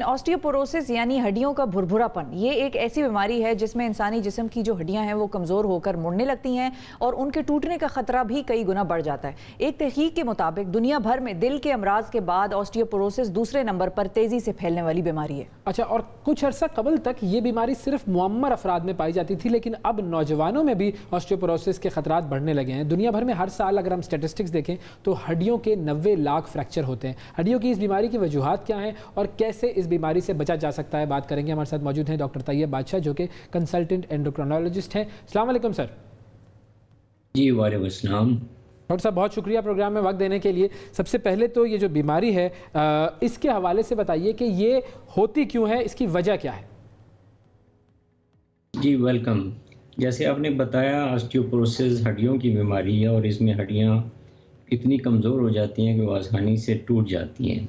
Osteoporosis यानी हड्डियों का भुरभुरापन, ये एक ऐसी बीमारी है जिसमें इंसानी जिस्म की जो हड्डियां हैं वो कमज़ोर होकर मुड़ने लगती हैं और उनके टूटने का खतरा भी कई गुना बढ़ जाता है। एक तहकीक के मुताबिक दुनिया भर में दिल के अमराज के बाद ऑस्टियोपोरोसिस दूसरे नंबर पर तेजी से फैलने वाली बीमारी है। अच्छा, और कुछ अर्सा कबल तक ये बीमारी सिर्फ मुअम्मर अफराद में पाई जाती थी, लेकिन अब नौजवानों में भी ऑस्टियोपोरोसिस के खतरात बढ़ने लगे हैं। दुनिया भर में हर साल अगर हम स्टेटिस्टिक्स देखें तो हड्डियों के 90 लाख फ्रैक्चर होते हैं। हड्डियों की इस बीमारी की वजूहात क्या हैं और कैसे इस बीमारी से बचा जा सकता है, बात करेंगे। हमारे साथ मौजूद हैं डॉक्टर तैयब बादशाह, जो कि कंसल्टेंट एंडोक्रिनोलॉजिस्ट हैं। अस्सलाम वालेकुम सर। जी वालेकुम अस्सलाम। डॉक्टर साहब, बहुत शुक्रिया प्रोग्राम में वक्त देने के लिए। सबसे पहले तो ये जो बीमारी है इसके हवाले से बताइए कि ये होती क्यों है, इसकी वजह क्या है? जी वेलकम। जैसे आपने बताया, ऑस्टियोपोरोसिस हड्डियों की बीमारी है और इसमें हड्डियां इतनी कमज़ोर हो जाती हैं कि वो आसानी से टूट जाती हैं।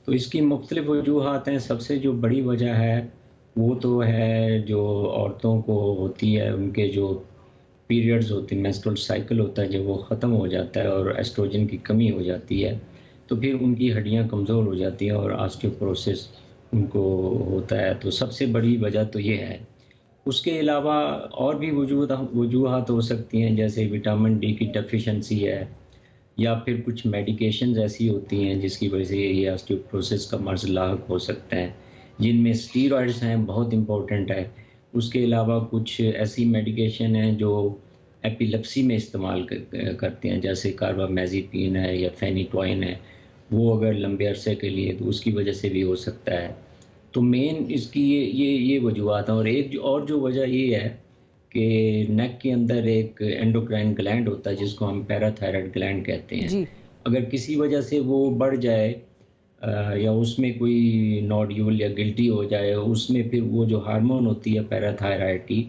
तो इसकी मुख्तलिफ वजूहात हैं। सबसे जो बड़ी वजह है वो तो है जो औरतों को होती है, उनके जो पीरियड्स होते हैं, मेंस्ट्रुअल साइकिल होता है, जब वो ख़त्म हो जाता है और एस्ट्रोजन की कमी हो जाती है तो फिर उनकी हड्डियां कमज़ोर हो जाती हैं और ऑस्टियोपोरोसिस उनको होता है। तो सबसे बड़ी वजह तो ये है। उसके अलावा और भी वजूहात हो सकती हैं, जैसे विटामिन डी की डेफिशिएंसी है या फिर कुछ मेडिकेशंस ऐसी होती हैं जिसकी वजह से ये ऑस्टियोपोरोसिस का मर्ज़ लाहक हो सकता है, जिनमें स्टीरॉइड्स हैं, बहुत इंपॉर्टेंट है। उसके अलावा कुछ ऐसी मेडिकेशन हैं जो एपिलेप्सी में इस्तेमाल करते हैं, जैसे कार्बामेज़ेपिन है या फेनिटोइन है। वो अगर लंबे अरसे के लिए, तो उसकी वजह से भी हो सकता है। तो मेन इसकी ये वजूहात हैं। और एक और जो वजह ये है कि नेक के अंदर एक एंडोक्राइन ग्लैंड होता है जिसको हम पैराथायराइड ग्लैंड कहते हैं जी। अगर किसी वजह से वो बढ़ जाए या उसमें कोई नोड्यूल या गिल्टी हो जाए, उसमें फिर वो जो हार्मोन होती है पैराथायराइड की,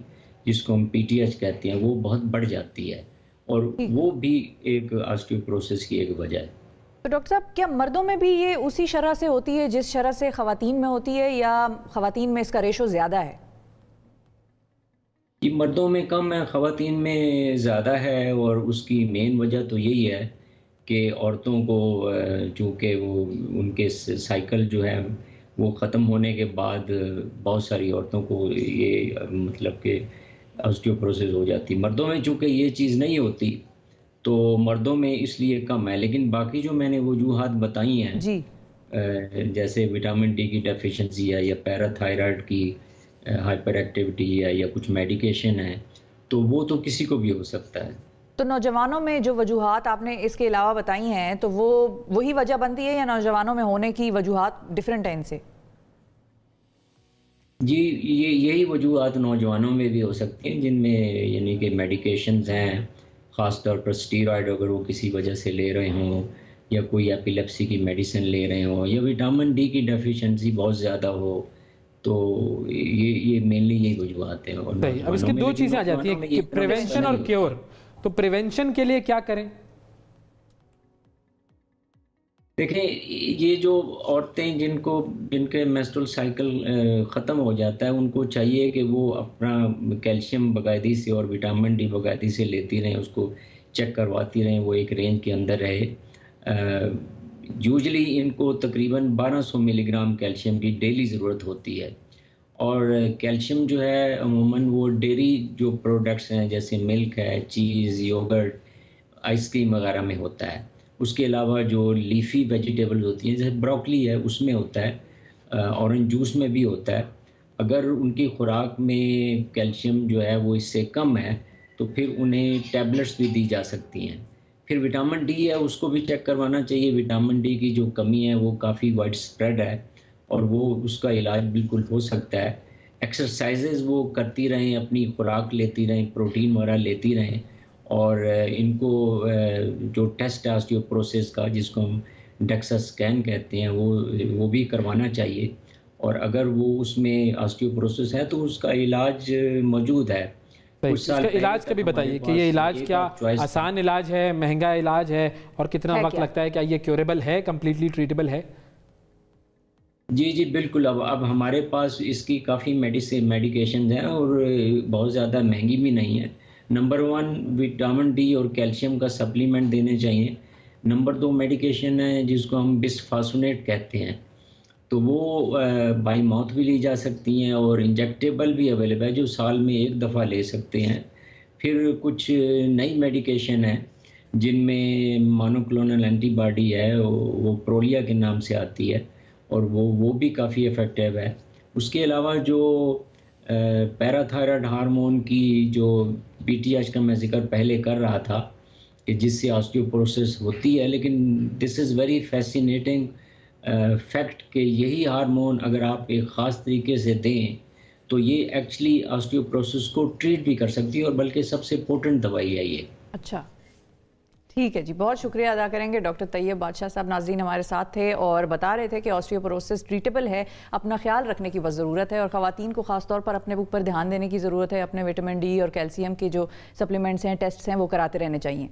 जिसको हम पीटीएच कहते हैं, वो बहुत बढ़ जाती है और वो भी एक ऑस्टियोपोरोसिस की एक वजह है। तो डॉक्टर साहब, क्या मर्दों में भी ये उसी शरह से होती है जिस शरह से ख़वातीन में होती है, या ख़वातीन में इसका रेशो ज़्यादा है? ये मर्दों में कम है, ख़वातीन में ज़्यादा है। और उसकी मेन वजह तो यही है कि औरतों को चूँकि वो उनके साइकिल जो है वो ख़त्म होने के बाद बहुत सारी औरतों को ये मतलब कि ऑस्टियोपोरोसिस हो जाती है। मर्दों में चूँकि ये चीज़ नहीं होती तो मर्दों में इसलिए कम है। लेकिन बाकी जो मैंने वजूहात बताई हैं जी। जैसे विटामिन डी की डेफिशिएंसी है या पैराथायराइड की हाइपर एक्टिविटी है या कुछ मेडिकेशन है, तो वो तो किसी को भी हो सकता है। तो नौजवानों में जो वजूहात आपने इसके अलावा बताई हैं, तो वो वही वजह बनती है या नौजवानों में होने की वजूहात डिफरेंट है इनसे? जी, यही वजूहात नौजवानों में भी हो सकती हैं, जिनमें यानी कि मेडिकेशंस हैं, ख़ास तौर पर स्टीरॉयड अगर वो किसी वजह से ले रहे हों या कोई एपिलेप्सी की मेडिसिन ले रहे हों या विटामिन डी की डेफिशिएंसी बहुत ज़्यादा हो, तो ये मेनली यही वजूहात हैं। और अब इसकी दो चीज़ें आ जाती हैं कि प्रिवेंशन और क्योर। तो प्रिवेंशन के लिए क्या करें? देखें, ये जो औरतें जिनके मेंस्ट्रुअल साइकिल ख़त्म हो जाता है, उनको चाहिए कि वो अपना कैल्शियम बाकायदगी से और विटामिन डी बाकायदगी से लेती रहें, उसको चेक करवाती रहें, वो एक रेंज के अंदर रहे। यूजुअली इनको तकरीबन 1200 मिलीग्राम कैल्शियम की डेली ज़रूरत होती है। और कैल्शियम जो है अमूमन वो डेयरी जो प्रोडक्ट्स हैं जैसे मिल्क है, चीज़, योगर्ट, आइसक्रीम वगैरह में होता है। उसके अलावा जो लीफी वेजिटेबल्स होती हैं जैसे ब्रोकली है, उसमें होता है, ऑरेंज जूस में भी होता है। अगर उनकी खुराक में कैल्शियम जो है वो इससे कम है तो फिर उन्हें टैबलेट्स भी दी जा सकती हैं। फिर विटामिन डी है, उसको भी चेक करवाना चाहिए। विटामिन डी की जो कमी है वो काफ़ी वाइड स्प्रेड है और वो उसका इलाज बिल्कुल हो सकता है। एक्सरसाइजेज़ वो करती रहें, अपनी खुराक लेती रहें, प्रोटीन वगैरह लेती रहें। और इनको जो टेस्ट है ऑस्टियोपोरोसिस का, जिसको हम डेक्सा स्कैन कहते हैं, वो भी करवाना चाहिए। और अगर वो उसमें ऑस्टियोपोरोसिस है तो उसका इलाज मौजूद है। इसका इलाज का भी बताइए कि ये इलाज क्या आसान इलाज है, महंगा इलाज है और कितना वक्त लगता है? क्या ये क्योरेबल है, कम्प्लीटली ट्रीटेबल है? जी बिल्कुल। अब हमारे पास इसकी काफ़ी मेडिकेशन हैं और बहुत ज़्यादा महंगी भी नहीं है। नंबर 1 विटामिन डी और कैल्शियम का सप्लीमेंट देने चाहिए। नंबर 2 मेडिकेशन है जिसको हम बिस्फॉस्फोनेट कहते हैं। तो वो बाई माउथ भी ली जा सकती हैं और इंजेक्टेबल भी अवेलेबल है जो साल में एक दफ़ा ले सकते हैं। फिर कुछ नई मेडिकेशन है जिनमें मोनोक्लोनल एंटीबॉडी है, वो प्रोलिया के नाम से आती है और वो भी काफ़ी इफ़ेक्टिव है। उसके अलावा जो पैराथायराइड हार्मोन की जो पीटीएच का मैं ज़िक्र पहले कर रहा था कि जिससे ऑस्टियोपोरोसिस होती है, लेकिन this is very fascinating fact कि यही हार्मोन अगर आप एक ख़ास तरीके से दें तो ये एक्चुअली ऑस्टियोपोरोसिस को ट्रीट भी कर सकती है और बल्कि सबसे पोटेंट दवाई है ये। अच्छा, ठीक है जी, बहुत शुक्रिया अदा करेंगे डॉक्टर तैयब बादशाह साहब। नाज़रीन हमारे साथ थे और बता रहे थे कि ऑस्टियोपोरोसिस ट्रीटेबल है, अपना ख्याल रखने की बस ज़रूरत है और ख़वातीन को ख़ास तौर पर अपने ऊपर ध्यान देने की ज़रूरत है। अपने विटामिन डी और कैल्शियम के जो सप्लीमेंट्स हैं, टेस्ट्स हैं, वो कराते रहने चाहिए।